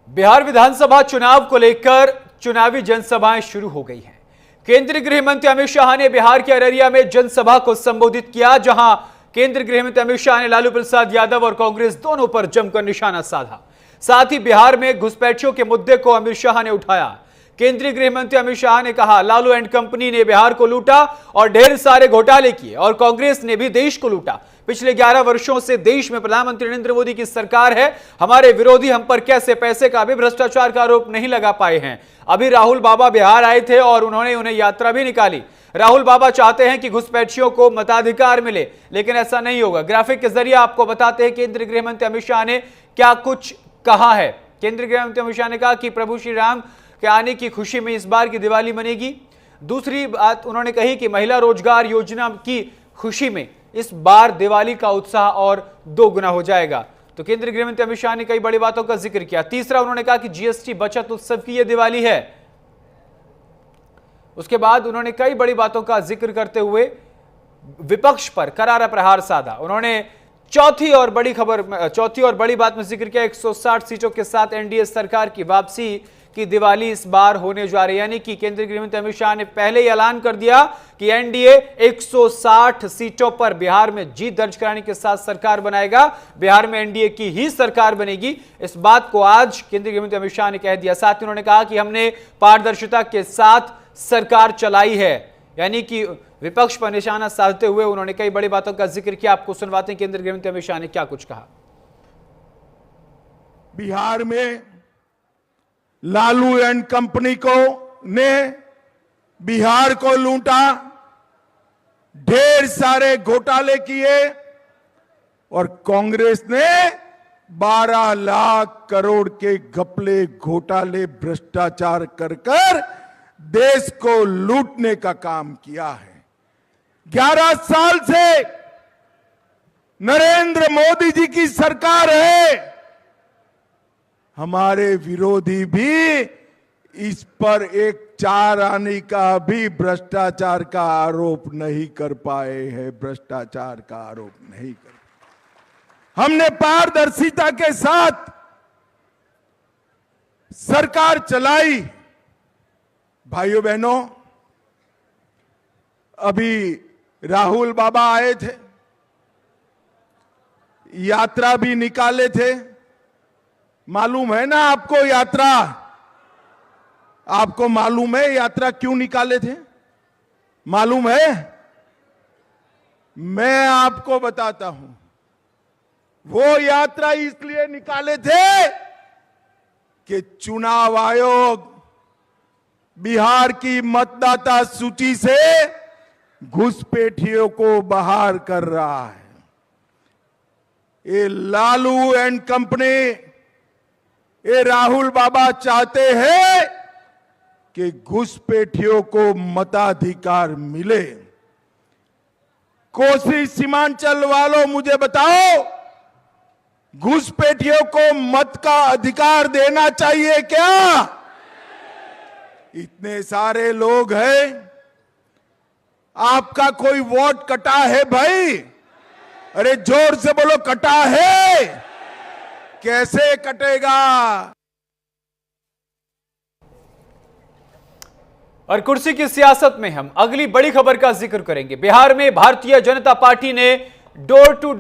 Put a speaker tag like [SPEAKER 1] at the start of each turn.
[SPEAKER 1] बिहार विधानसभा चुनाव को लेकर चुनावी जनसभाएं शुरू हो गई हैं। केंद्रीय गृह मंत्री अमित शाह ने बिहार के अररिया में जनसभा को संबोधित किया, जहां केंद्रीय गृह मंत्री अमित शाह ने लालू प्रसाद यादव और कांग्रेस दोनों पर जमकर निशाना साधा। साथ ही बिहार में घुसपैठियों के मुद्दे को अमित शाह ने उठाया। केंद्रीय गृह मंत्री अमित शाह ने कहा, लालू एंड कंपनी ने बिहार को लूटा और ढेर सारे घोटाले किए और कांग्रेस ने भी देश को लूटा। पिछले 11 वर्षों से देश में प्रधानमंत्री नरेंद्र मोदी की सरकार है। हमारे विरोधी हम पर कैसे पैसे का भी भ्रष्टाचार का आरोप नहीं लगा पाए हैं। अभी राहुल बाबा बिहार आए थे और उन्होंने उन्हें यात्रा भी निकाली। राहुल बाबा चाहते हैं कि घुसपैठियों को मताधिकार मिले, लेकिन ऐसा नहीं होगा। ग्राफिक के जरिए आपको बताते हैं केंद्रीय गृह मंत्री अमित शाह ने क्या कुछ कहा है। केंद्रीय गृह मंत्री अमित शाह ने कहा कि प्रभु श्री राम के आने की खुशी में इस बार की दिवाली मनेगी। दूसरी बात उन्होंने कही कि महिला रोजगार योजना की खुशी में इस बार दिवाली का उत्साह और दोगुना हो जाएगा। तो केंद्रीय गृह मंत्री अमित शाह ने कई बड़ी बातों का जिक्र किया। तीसरा, उन्होंने कहा कि जीएसटी बचत उत्सव की यह दिवाली है। उसके बाद उन्होंने कई बड़ी बातों का जिक्र करते हुए विपक्ष पर करारा प्रहार साधा। उन्होंने चौथी और बड़ी बात में जिक्र किया, 160 सीटों के साथ एनडीए सरकार की वापसी की दिवाली इस बार होने जा रही है। यानी कि केंद्रीय गृह मंत्री अमित शाह ने पहले ही ऐलान कर दिया कि एनडीए 160 सीटों पर बिहार में जीत दर्ज कराने के साथ सरकार बनाएगा। बिहार में एनडीए की ही सरकार बनेगी। इस बात को आज केंद्रीय गृह मंत्री अमित शाह ने कह दिया। साथ ही उन्होंने कहा कि हमने पारदर्शिता के साथ सरकार चलाई है। यानी कि विपक्ष पर निशाना साधते हुए उन्होंने कई बड़ी बातों का जिक्र किया। आपको सुनवाते हैं केंद्रीय गृह मंत्री अमित शाह ने क्या कुछ कहा।
[SPEAKER 2] बिहार में लालू एंड कंपनी को ने बिहार को लूटा, ढेर सारे घोटाले किए और कांग्रेस ने 12 लाख करोड़ के घपले घोटाले भ्रष्टाचार कर देश को लूटने का काम किया है। 11 साल से नरेंद्र मोदी जी की सरकार है। हमारे विरोधी भी इस पर एक 4 आने का भी भ्रष्टाचार का आरोप नहीं कर पाए हैं। भ्रष्टाचार का आरोप नहीं कर। हमने पारदर्शिता के साथ सरकार चलाई। भाइयों बहनों, अभी राहुल बाबा आए थे, यात्रा भी निकाले थे। मालूम है ना आपको यात्रा? आपको मालूम है यात्रा क्यों निकाले थे? मालूम है? मैं आपको बताता हूं। वो यात्रा इसलिए निकाले थे कि चुनाव आयोग बिहार की मतदाता सूची से घुसपैठियों को बाहर कर रहा है। ये लालू एंड कंपनी, ये राहुल बाबा चाहते हैं कि घुसपैठियों को मताधिकार मिले। कोसी सीमांचल वालों, मुझे बताओ, घुसपैठियों को मत का अधिकार देना चाहिए क्या? इतने सारे लोग हैं, आपका कोई वोट कटा है भाई? अरे जोर से बोलो, कटा है? कैसे कटेगा?
[SPEAKER 1] और कुर्सी की सियासत में हम अगली बड़ी खबर का जिक्र करेंगे। बिहार में भारतीय जनता पार्टी ने डोर टू डोर